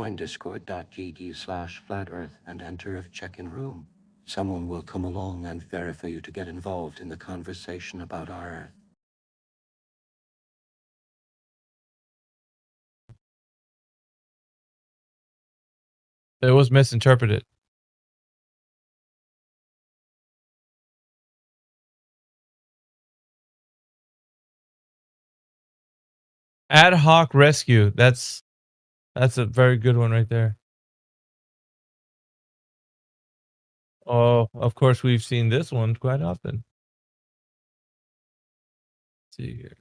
join discord.gg/flatearth and enter a check-in room. Someone will come along and verify you to get involved in the conversation about our Earth. It was misinterpreted. Ad hoc rescue. That's a very good one right there. Oh, of course, we've seen this one quite often. Let's see here.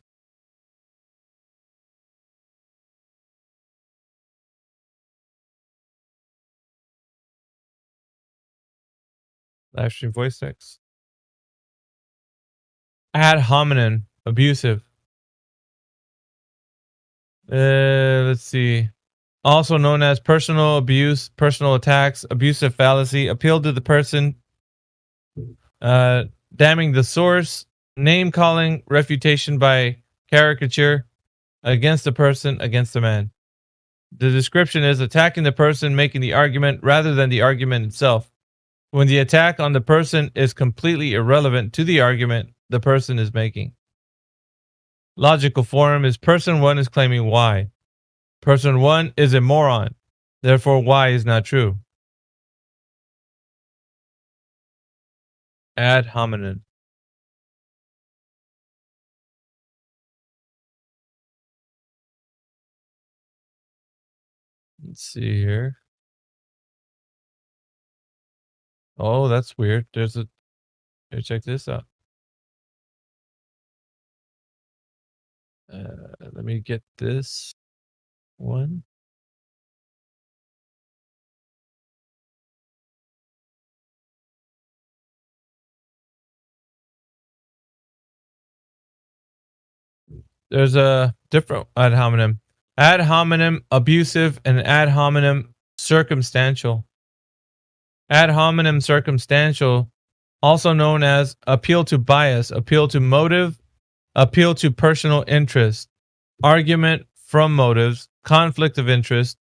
Live stream voice text. Ad hominem. Abusive. Let's see. Also known as personal abuse, personal attacks, abusive fallacy, appeal to the person, damning the source, name calling, refutation by caricature, against the person, against the man. The description is attacking the person making the argument rather than the argument itself. When the attack on the person is completely irrelevant to the argument the person is making. Logical form is person 1 is claiming Y. Person 1 is a moron. Therefore, Y is not true. Ad hominem. Let's see here. Oh, that's weird. There's a... Here, check this out. Let me get this one. There's a different ad hominem. Ad hominem abusive and ad hominem circumstantial. Ad hominem circumstantial, also known as appeal to bias, appeal to motive, appeal to personal interest, argument from motives, conflict of interest,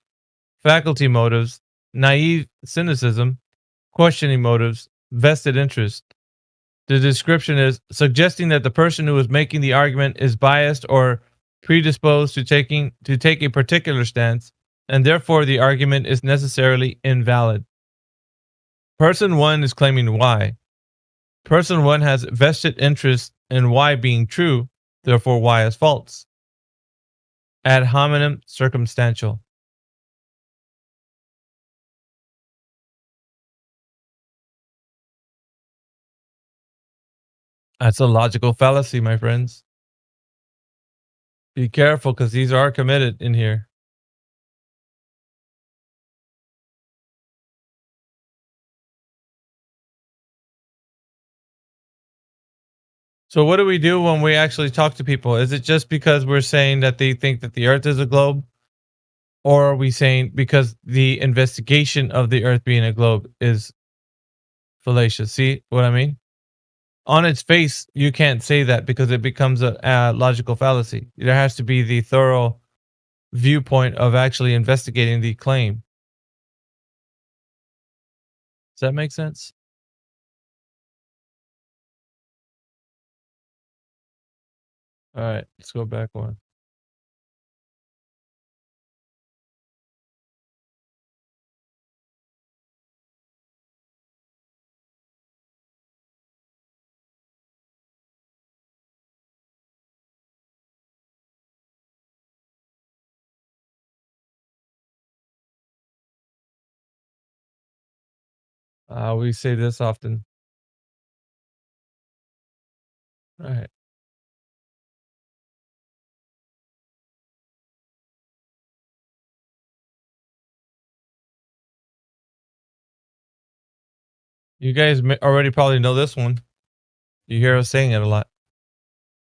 faculty motives, naive cynicism, questioning motives, vested interest. The description is suggesting that the person who is making the argument is biased or predisposed to take a particular stance, and therefore the argument is necessarily invalid. Person 1 is claiming Y. Person 1 has vested interest in Y being true, therefore Y is false. Ad hominem circumstantial. That's a logical fallacy, my friends. Be careful, because these are committed in here. So what do we do when we actually talk to people? Is it just because we're saying that they think that the Earth is a globe? Or are we saying because the investigation of the Earth being a globe is fallacious? See what I mean? On its face, you can't say that because it becomes a logical fallacy. There has to be the thorough viewpoint of actually investigating the claim. Does that make sense? All right, let's go back one. We say this often. All right. You guys already probably know this one. You hear us saying it a lot.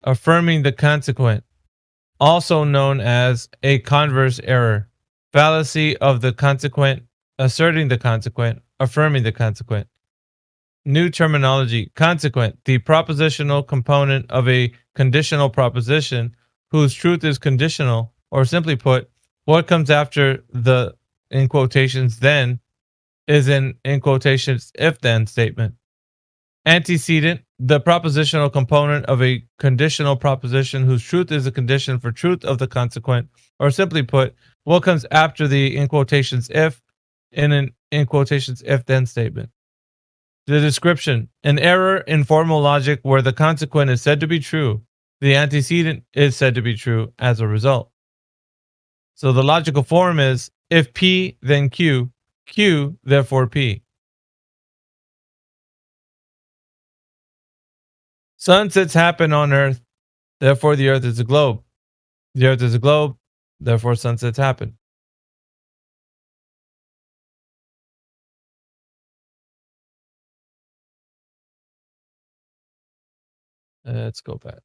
Affirming the consequent, also known as a converse error, fallacy of the consequent, asserting the consequent, affirming the consequent. New terminology, consequent, the propositional component of a conditional proposition whose truth is conditional, or simply put, what comes after the in quotations then is an in quotations if then statement. Antecedent, the propositional component of a conditional proposition whose truth is a condition for truth of the consequent, or simply put, what comes after the in quotations if in an in quotations if then statement. The description, an error in formal logic where the consequent is said to be true, the antecedent is said to be true as a result. So the logical form is if P, then Q, Q, therefore P. Sunsets happen on Earth, therefore the Earth is a globe. The Earth is a globe, therefore sunsets happen. Let's go back.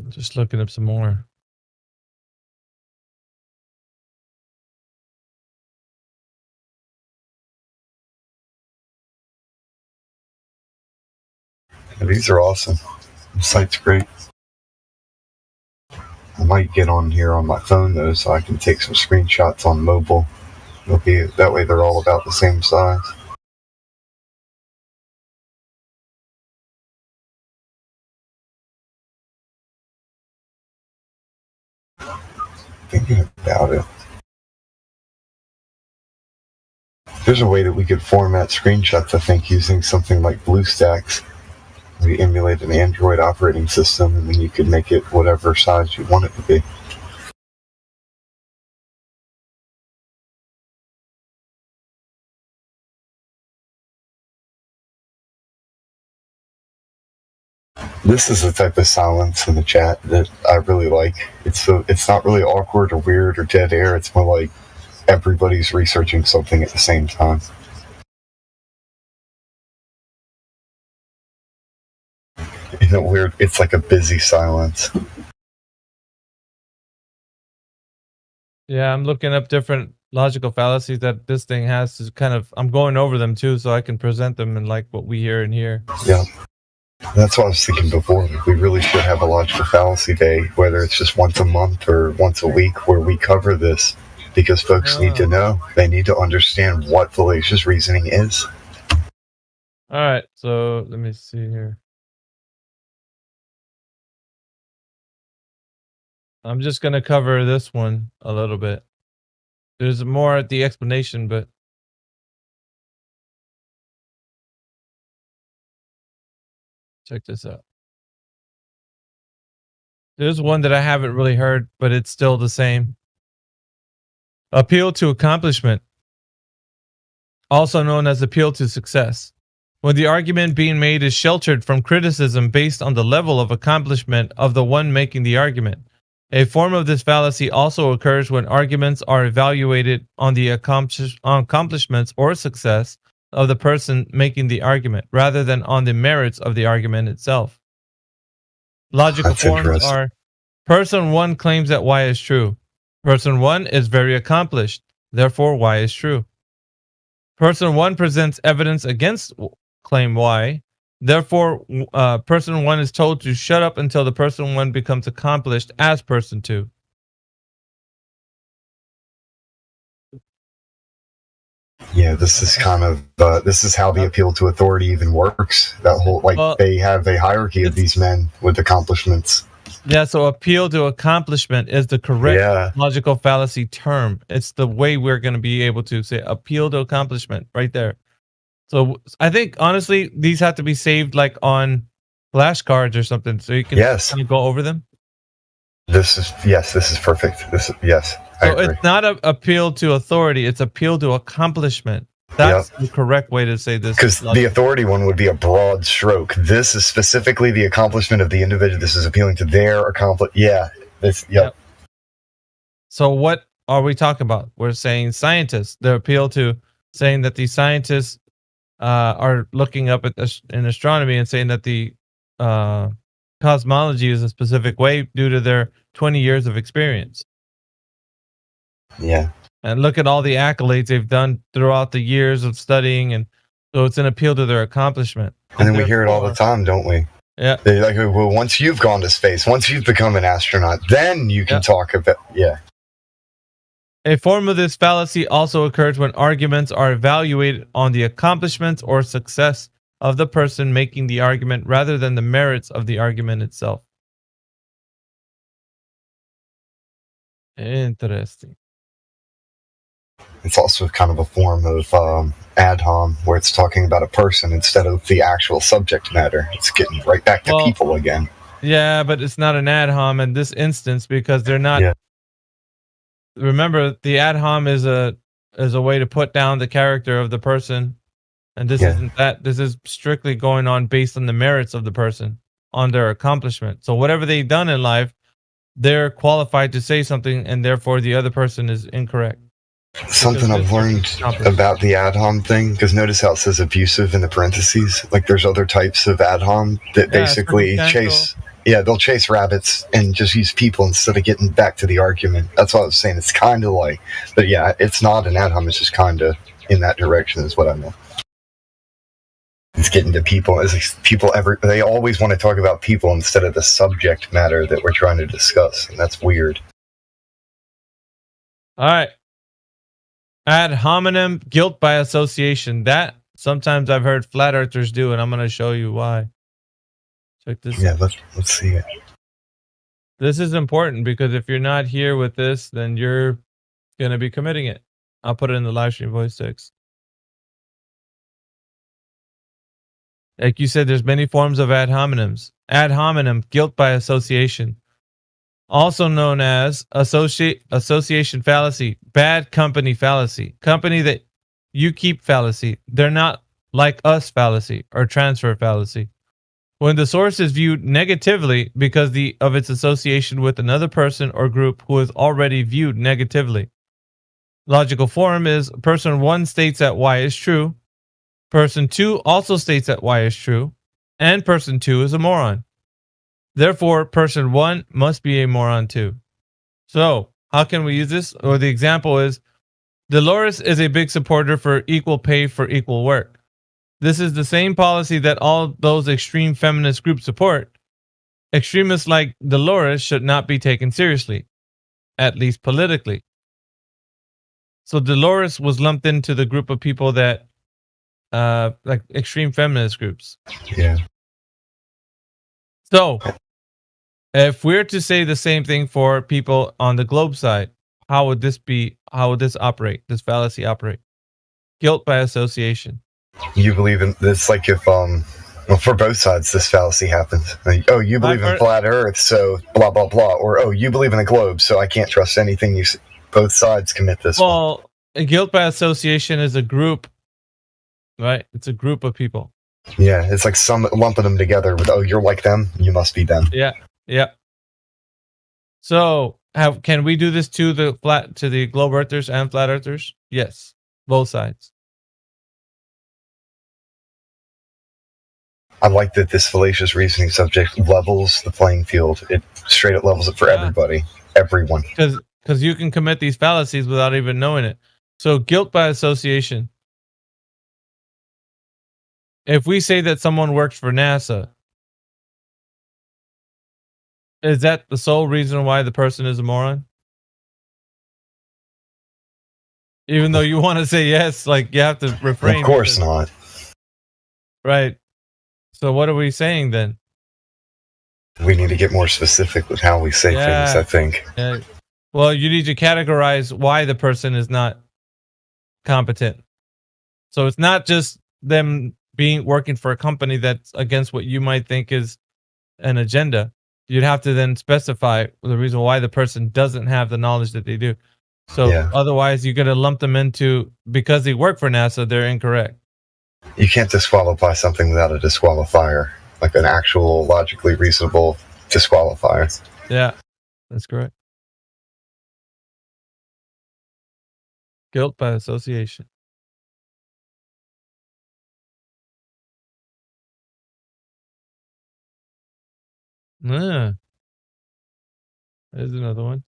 Just looking up some more. These are awesome. The site's great. I might get on here on my phone though, so I can take some screenshots on mobile. It'll be that way. They're all about the same size. Thinking about it. There's a way that we could format screenshots, I think, using something like BlueStacks. We emulate an Android operating system, and then you could make it whatever size you want it to be. This is the type of silence in the chat that I really like. It's not really awkward or weird or dead air. It's more like everybody's researching something at the same time. Isn't it weird? It's like a busy silence. Yeah, I'm looking up different logical fallacies that this thing has to kind of, I'm going over them too so I can present them in like what we hear in here. Yeah. That's what I was thinking before. We really should have a logical fallacy day, whether it's just once a month or once a week, where we cover this, because folks need to know. They need to understand what fallacious reasoning is. All right, so let me see here. I'm just going to cover this one a little bit. There's more at the explanation, but check this out. There's one that I haven't really heard, but it's still the same. Appeal to accomplishment, also known as appeal to success. When the argument being made is sheltered from criticism based on the level of accomplishment of the one making the argument. A form of this fallacy also occurs when arguments are evaluated on the accomplishments or success of the person making the argument, rather than on the merits of the argument itself. Logical forms are: person 1 claims that Y is true. Person 1 is very accomplished, therefore Y is true. Person 1 presents evidence against claim Y, therefore person 1 is told to shut up until the person 1 becomes accomplished as person 2. Yeah, this is kind of this is how the appeal to authority even works. That whole Well, they have a hierarchy of these men with accomplishments. Yeah, so appeal to accomplishment is the correct Yeah, logical fallacy term. It's the way we're going to be able to say appeal to accomplishment right there. So I think honestly, these have to be saved like on flashcards or something, so you can yes, kind of go over them. this is perfect. Yes, I So agree. it's not a appeal to authority; it's appeal to accomplishment. Yep. That's the correct way to say this. Because the authority one would be a broad stroke. This is specifically the accomplishment of the individual. This is appealing to their accomplishment. Yeah. This. Yep. So what are we talking about? We're saying scientists. The appeal to saying that these scientists are looking up at this in astronomy and saying that the uh, cosmology is a specific way due to their 20 years of experience. Yeah. And look at all the accolades they've done throughout the years of studying, and so it's an appeal to their accomplishment. And then we hear it all the time, don't we? Yeah. They're like, well, once you've gone to space, once you've become an astronaut, then you can talk about. Yeah. A form of this fallacy also occurs when arguments are evaluated on the accomplishments or success of the person making the argument rather than the merits of the argument itself. Interesting. It's also kind of a form of ad hom where it's talking about a person instead of the actual subject matter. It's getting right back to people again. Yeah, but it's not an ad hom in this instance because they're not. Yeah. Remember, the ad hom is a way to put down the character of the person, and this isn't that. This is strictly going on based on the merits of the person, on their accomplishment. So whatever they've done in life, they're qualified to say something, and therefore the other person is incorrect. Something I've learned about the ad hom thing, because notice how it says abusive in the parentheses. Like there's other types of ad hom that basically chase. Yeah, they'll chase rabbits and just use people instead of getting back to the argument. That's what I was saying. It's kind of like, but yeah, it's not an ad hom. It's just kind of in that direction is what I meant. It's getting to people. It's like they always want to talk about people instead of the subject matter that we're trying to discuss, and that's weird. All right. Ad hominem, guilt by association. That sometimes I've heard flat earthers do, and I'm going to show you why. Check this out. Yeah, let's see it. This is important because if you're not here with this, then you're going to be committing it. I'll put it in the live stream voice text. Like you said, there's many forms of ad hominems. Ad hominem, guilt by association. Also known as association fallacy, bad company fallacy, company that you keep fallacy. They're not like us fallacy or transfer fallacy. When the source is viewed negatively because of its association with another person or group who is already viewed negatively. Logical form is person 1 states that Y is true, person 2 also states that Y is true, and person 2 is a moron. Therefore, person 1 must be a moron too. So, how can we use this? Or the example is, Dolores is a big supporter for equal pay for equal work. This is the same policy that all those extreme feminist groups support. Extremists like Dolores should not be taken seriously, at least politically. So Dolores was lumped into the group of people that, like extreme feminist groups. Yeah. So, if we're to say the same thing for people on the globe side, how would this be? How would this operate? This fallacy operate? Guilt by association. You believe in this, like if well, for both sides, this fallacy happens. Like, oh, you believe in flat Earth, so blah blah blah, or oh, you believe in the globe, so I can't trust anything you. Both sides commit this. Well, guilt by association is a group, right? It's a group of people. Yeah, it's like some lumping them together with, oh, you're like them, you must be them. Yeah, yeah. So, can we do this to the globe earthers and flat earthers? Yes, both sides. I like that this fallacious reasoning subject levels the playing field. It straight up levels it for everybody, everyone. Because you can commit these fallacies without even knowing it. So, guilt by association. If we say that someone works for NASA, is that the sole reason why the person is a moron? Even though you want to say yes, like you have to refrain. Of course not. Right. So what are we saying then? We need to get more specific with how we say things, I think. Yeah. Well, you need to categorize why the person is not competent. So it's not just them working for a company that's against what you might think is an agenda. You'd have to then specify the reason why the person doesn't have the knowledge that they do. So otherwise, you're going to lump them into, because they work for NASA, they're incorrect. You can't disqualify something without a disqualifier, like an actual logically reasonable disqualifier. Yeah, that's correct. Guilt by association. Yeah. There's another one.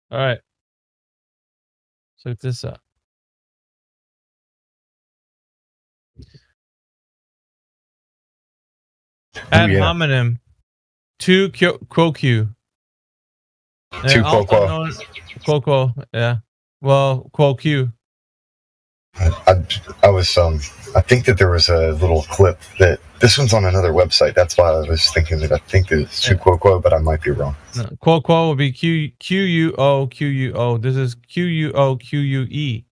All right. Check this out. Ad hominem tu quo q. Tu quo quo. Quo quo, yeah. Well, quo q. I was I think that there was a little clip that this one's on another website. That's why I was thinking that I think that it's tu quo quo, but I might be wrong. No, quo quo would be QUO. This is QUOQUE.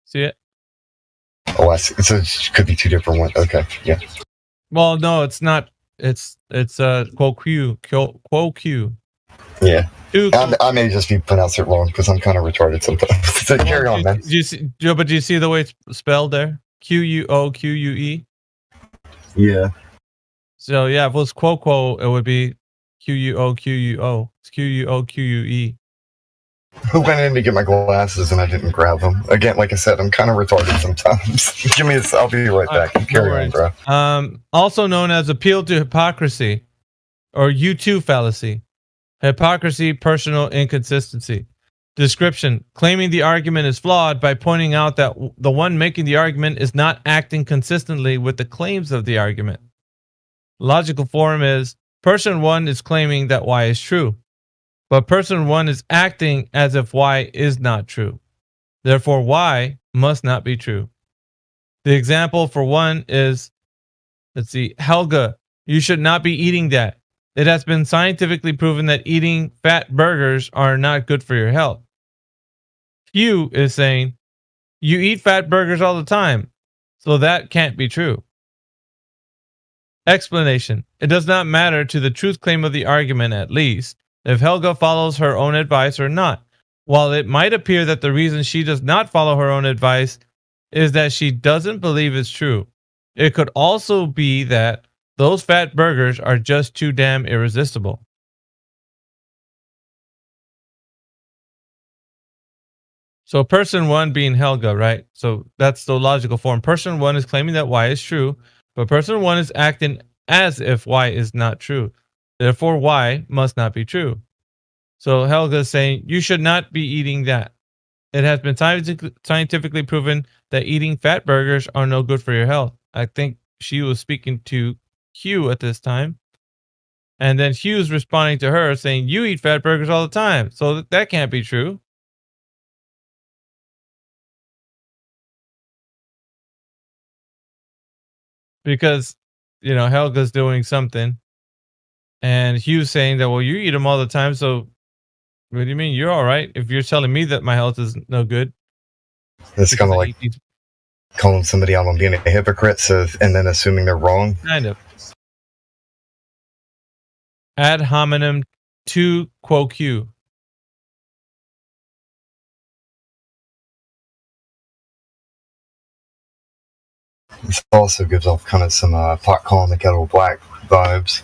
See it? Oh, I see. So it could be two different ones. Okay, yeah. Well, no, it's not. It's quo q. Yeah. I may just be pronouncing it wrong because I'm kind of retarded sometimes. So carry on, man. Do you see, but do you see the way it's spelled there? QUOQUE. Yeah. So yeah, if it was quo quo, it would be QUOQUO. It's QUOQUE. Who went in to get my glasses and I didn't grab them? Again, like I said, I'm kind of retarded sometimes. Give me this. I'll be right back. Carry on, bro. Also known as appeal to hypocrisy, or U2 fallacy. Hypocrisy, personal inconsistency. Description: claiming the argument is flawed by pointing out that the one making the argument is not acting consistently with the claims of the argument. Logical form is: person one is claiming that Y is true, but person one is acting as if Y is not true. Therefore, Y must not be true. The example for one is, let's see, Helga, you should not be eating that. It has been scientifically proven that eating fat burgers are not good for your health. Hugh is saying, you eat fat burgers all the time, so that can't be true. Explanation: it does not matter to the truth claim of the argument, at least, if Helga follows her own advice or not. While it might appear that the reason she does not follow her own advice is that she doesn't believe it's true, it could also be that those fat burgers are just too damn irresistible. So person one being Helga, right? So that's the logical form. Person one is claiming that Y is true, but person one is acting as if Y is not true. Therefore, Y must not be true. So Helga is saying, you should not be eating that. It has been scientifically proven that eating fat burgers are no good for your health. I think she was speaking to Hugh at this time. And then Hugh's responding to her saying, you eat fat burgers all the time, so that can't be true. Because, Helga's doing something. And Hugh's saying that, well, you eat them all the time, so what do you mean? You're all right if you're telling me that my health is no good. It's kind of like calling somebody out on being a hypocrite, and then assuming they're wrong. Kind of. Ad hominem tu quo q. This also gives off kind of some pot calling the kettle black vibes.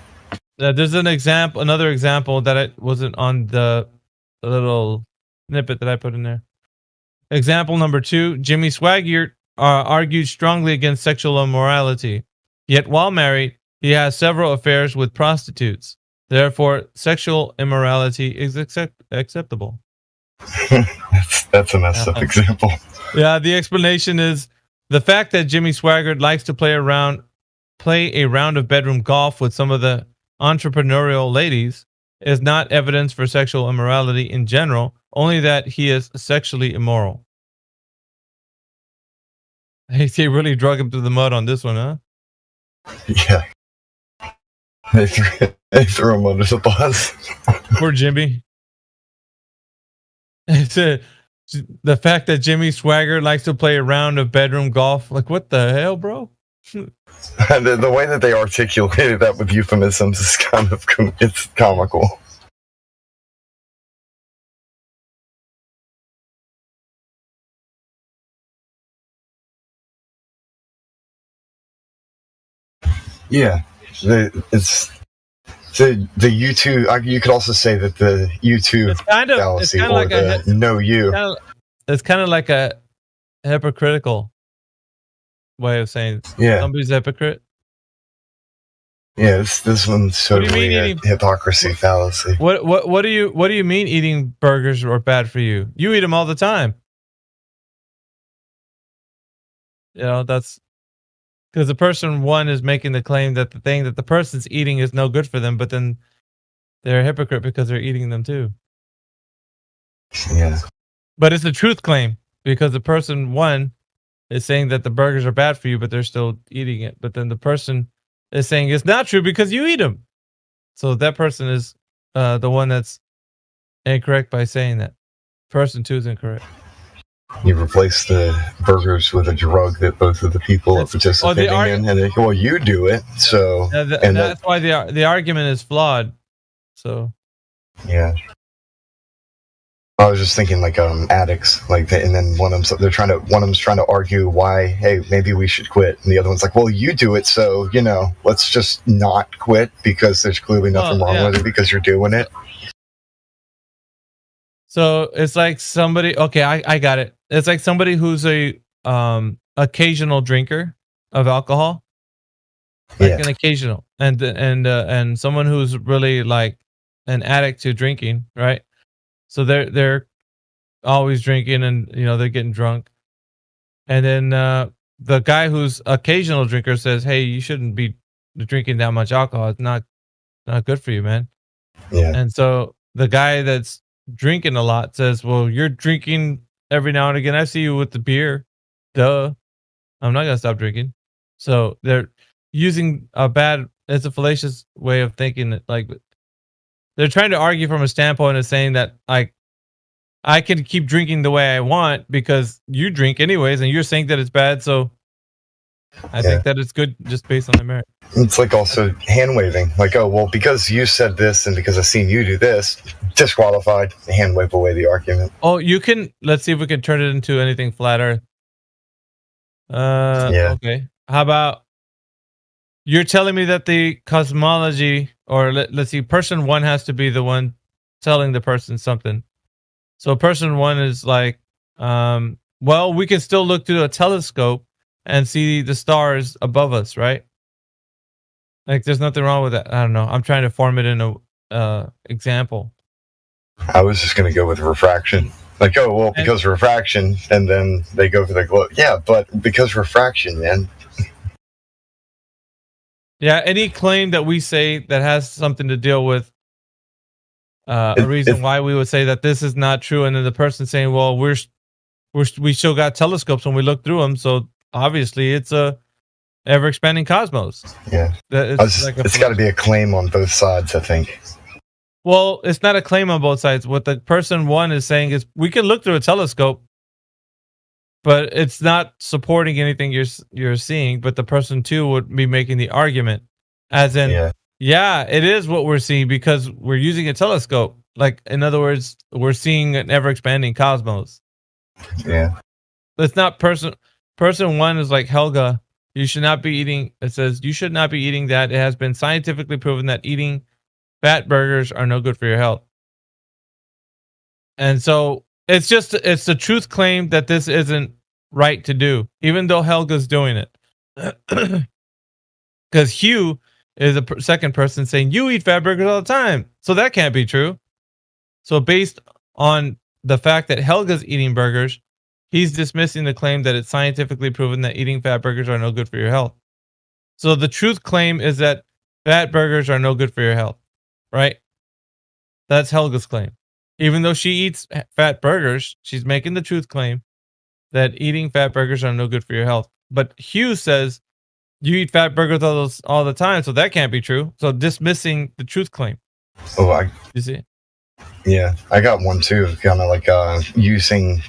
There's another example that it wasn't on the little snippet that I put in there. Example number 2, Jimmy Swaggart argued strongly against sexual immorality. Yet while married, he has several affairs with prostitutes. Therefore, sexual immorality is acceptable. That's a messed up example. Yeah, the explanation is the fact that Jimmy Swaggart likes to play around play a round of bedroom golf with some of the entrepreneurial ladies is not evidence for sexual immorality in general, only that he is sexually immoral. He really drug him through the mud on this one, huh? Yeah. They threw him under the bus. Poor Jimmy. The fact that Jimmy Swagger likes to play a round of bedroom golf, like what the hell, bro? The way that they articulated that with euphemisms is kind of it's comical. Yeah, it's the YouTube. You could also say that the YouTube fallacy or like the know you. It's kind of like a hypocritical way of saying somebody's a hypocrite. Yeah, this one's totally a hypocrisy fallacy. What do you mean eating burgers are bad for you? You eat them all the time. You know, that's because the person one is making the claim that the thing that the person's eating is no good for them, but then they're a hypocrite because they're eating them too. Yeah. But it's a truth claim because the person one is saying that the burgers are bad for you, but they're still eating it. But then the person is saying it's not true because you eat them. So that person is the one that's incorrect by saying that. Person two is incorrect. You replace the burgers with a drug that both of the people are participating in, and they go, well, you do it, so... and that's why the argument is flawed. So... Yeah. I was just thinking like addicts, like and then one of them's trying to argue why, hey, maybe we should quit, and the other one's like, well, you do it, so let's just not quit because there's clearly nothing wrong with it because you're doing it. So it's like somebody. Okay, I got it. It's like somebody who's a occasional drinker of alcohol, like an occasional, and someone who's really like an addict to drinking, right? So they're always drinking, and they're getting drunk. And then the guy who's occasional drinker says, "Hey, you shouldn't be drinking that much alcohol. It's not good for you, man." Yeah. And so the guy that's drinking a lot says, "Well, you're drinking every now and again. I see you with the beer. Duh. I'm not gonna stop drinking." So they're using it's a fallacious way of thinking that, like, they're trying to argue from a standpoint of saying that, like, I can keep drinking the way I want because you drink anyways, and you're saying that it's bad. So I think that it's good just based on the merit. It's like also hand waving, like, oh, well, because you said this and because I've seen you do this, disqualified. Hand wave away the argument. Oh, let's see if we can turn it into anything flat earth. Okay. How about you're telling me that the cosmology, or let's see, person one has to be the one telling the person something. So person one is like, well, we can still look through a telescope and see the stars above us, right? Like, there's nothing wrong with that. I don't know. I'm trying to form it in a example. I was just going to go with refraction. Like, oh, well, because refraction, and then they go for the glow. Yeah, but because refraction, man. Yeah, any claim that we say that has something to deal with a reason why we would say that this is not true, and then the person saying, well, we still got telescopes when we look through them, so obviously it's a ever-expanding cosmos. Yeah. It's got to be a claim on both sides, I think. Well, it's not a claim on both sides. What the person one is saying is we can look through a telescope, but it's not supporting anything you're seeing. But the person two would be making the argument, as in, yeah, it is what we're seeing because we're using a telescope. Like, in other words, we're seeing an ever-expanding cosmos. Yeah. It's not person one is like, Helga, you should not be eating. It says you should not be eating that. It has been scientifically proven that eating fat burgers are no good for your health. And so it's the truth claim that this isn't right to do, even though Helga's doing it. Because Hugh is a second person saying you eat fat burgers all the time. So that can't be true. So based on the fact that Helga's eating burgers, he's dismissing the claim that it's scientifically proven that eating fat burgers are no good for your health. So the truth claim is that fat burgers are no good for your health, right? That's Helga's claim. Even though she eats fat burgers, she's making the truth claim that eating fat burgers are no good for your health. But Hugh says you eat fat burgers all the time, so that can't be true. So dismissing the truth claim. Oh, You see? yeah, I got one too. Kind of like using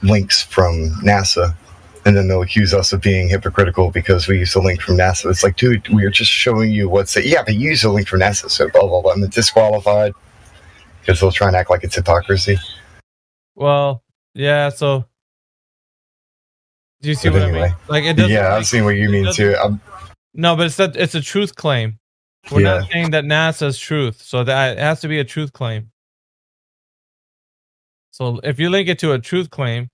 links from NASA, and then they'll accuse us of being hypocritical because we use a link from NASA. It's like, dude, we are just showing you what's it. Yeah, but you use a link from NASA, so blah blah blah. I'm disqualified because they'll try and act like it's hypocrisy. Well, yeah. So do you see But what anyway, I mean? Like it doesn't. yeah, I've seen what you mean too. No, but it's a truth claim. We're not saying that NASA's truth, so that it has to be a truth claim. So if you link it to a truth claim,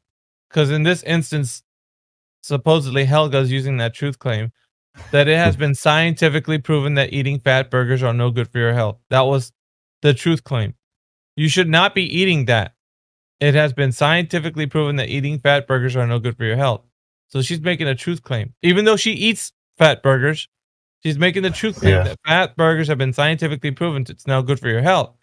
because in this instance, supposedly Helga's using that truth claim, that it has been scientifically proven that eating fat burgers are no good for your health. That was the truth claim. You should not be eating that. It has been scientifically proven that eating fat burgers are no good for your health. So she's making a truth claim. Even though she eats fat burgers, she's making the truth claim that fat burgers have been scientifically proven it's now good for your health.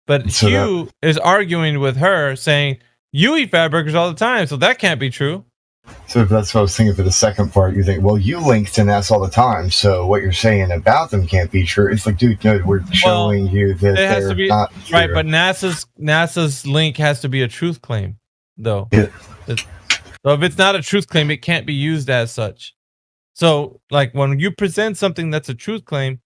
But So Hugh is arguing with her, saying, you eat fat burgers all the time, so that can't be true. So that's what I was thinking for the second part. You think, well, you link to NASA all the time, so what you're saying about them can't be true. It's like, dude, no, we're showing you that it has they're to be, not true. right, but NASA's link has to be a truth claim, though. Yeah. So if it's not a truth claim, it can't be used as such. So, like, when you present something that's a truth claim,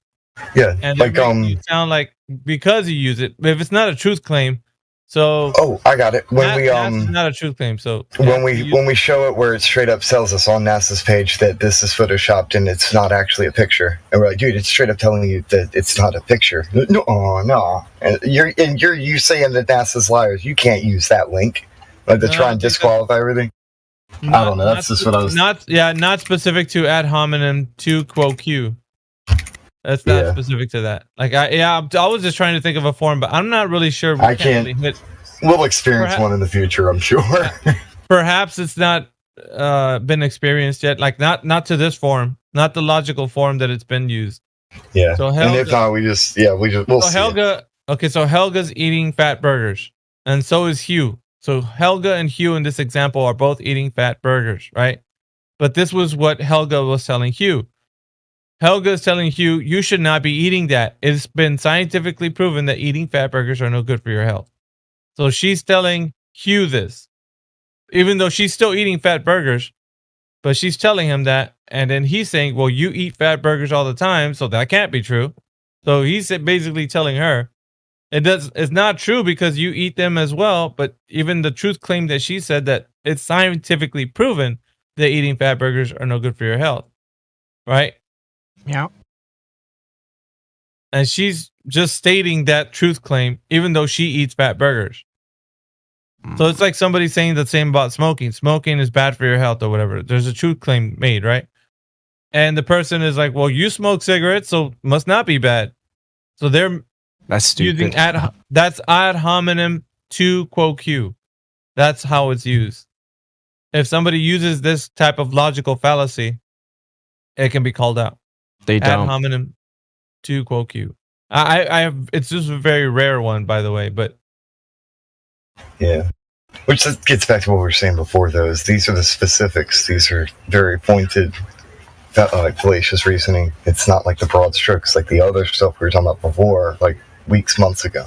yeah, and like you sound like because you use it, if it's not a truth claim, so oh, I got it. When NASA's not a truth claim. So when we show it where it straight up tells us on NASA's page that this is photoshopped and it's not actually a picture, and we're like, dude, it's straight up telling you that it's not a picture. No, and you saying that NASA's liars. You can't use that link to try and disqualify everything. I don't know. That's just what I was. Not specific to ad hominem to quo Q. That's not specific to that. Like I was just trying to think of a form, but I'm not really sure. I can't. We'll experience one in the future, I'm sure. Perhaps it's not been experienced yet. Like not to this form, not the logical form that it's been used. Yeah. So Helga, and if not, we'll see. Helga. Okay, so Helga's eating fat burgers, and so is Hugh. So Helga and Hugh in this example are both eating fat burgers, right? But this was what Helga was telling Hugh. Helga is telling Hugh, you should not be eating that. It's been scientifically proven that eating fat burgers are no good for your health. So she's telling Hugh this, even though she's still eating fat burgers, but she's telling him that. And then he's saying, well, you eat fat burgers all the time, so that can't be true. So he's basically telling her, it's not true because you eat them as well. But even the truth claim that she said that it's scientifically proven that eating fat burgers are no good for your health. Right? Yeah. And she's just stating that truth claim, even though she eats fat burgers. So it's like somebody saying the same about smoking. Smoking is bad for your health or whatever. There's a truth claim made, right? And the person is like, well, you smoke cigarettes, so must not be bad. So that's stupid. Using that's ad hominem to quo Q. That's how it's used. If somebody uses this type of logical fallacy, it can be called out. They don't. Ad hominem to quo Q. I have. It's just a very rare one, by the way. But yeah, which gets back to what we were saying before. These are the specifics. These are very pointed, fallacious reasoning. It's not like the broad strokes, like the other stuff we were talking about before, like weeks, months ago.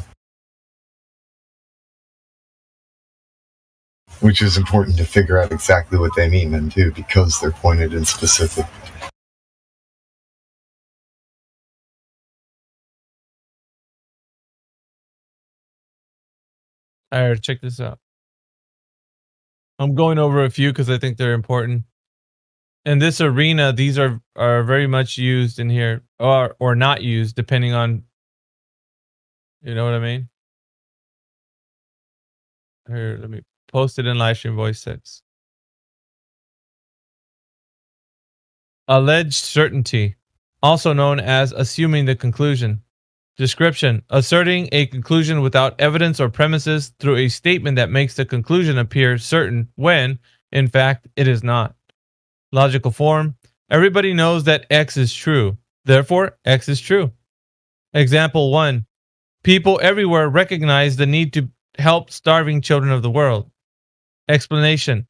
Which is important to figure out exactly what they mean then too, because they're pointed and specific. all right, check this out. I'm going over a few because I think they're important. In this arena, these are very much used in here, or not used, depending on. You know what I mean? Here, let me post it in Livestream Voice 6. Alleged certainty, also known as assuming the conclusion. Description: asserting a conclusion without evidence or premises through a statement that makes the conclusion appear certain when, in fact, it is not. Logical form: Everybody knows that X is true. Therefore, X is true. Example 1. People everywhere recognize the need to help starving children of the world. Explanation.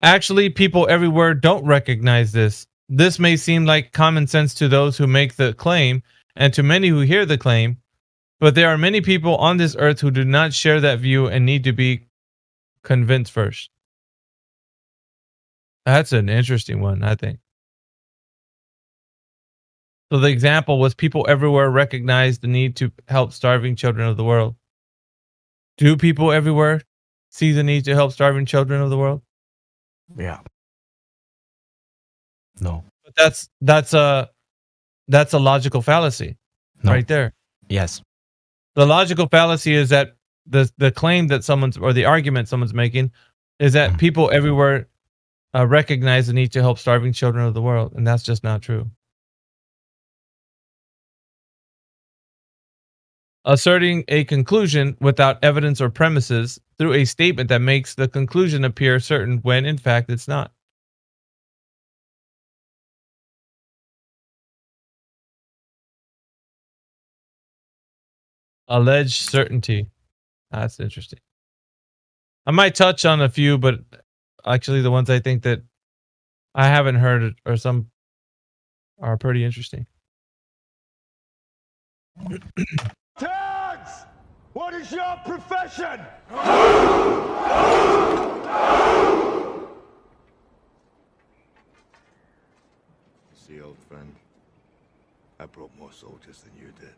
Actually, people everywhere don't recognize this. This may seem like common sense to those who make the claim and to many who hear the claim, but there are many people on this earth who do not share that view and need to be convinced first. That's an interesting one, I think. So the example was people everywhere recognize the need to help starving children of the world. Do people everywhere see the need to help starving children of the world? Yeah. No. But that's a logical fallacy, No. right there. Yes. The logical fallacy is that the claim that someone's, or the argument someone's making, is that people everywhere recognize the need to help starving children of the world, and that's just not true. Asserting a conclusion without evidence or premises through a statement that makes the conclusion appear certain when in fact it's not. Alleged certainty. That's interesting. I might touch on a few, but actually the ones I think that I haven't heard or some are pretty interesting. Tags! What is your profession? See, old friend, I brought more soldiers than you did.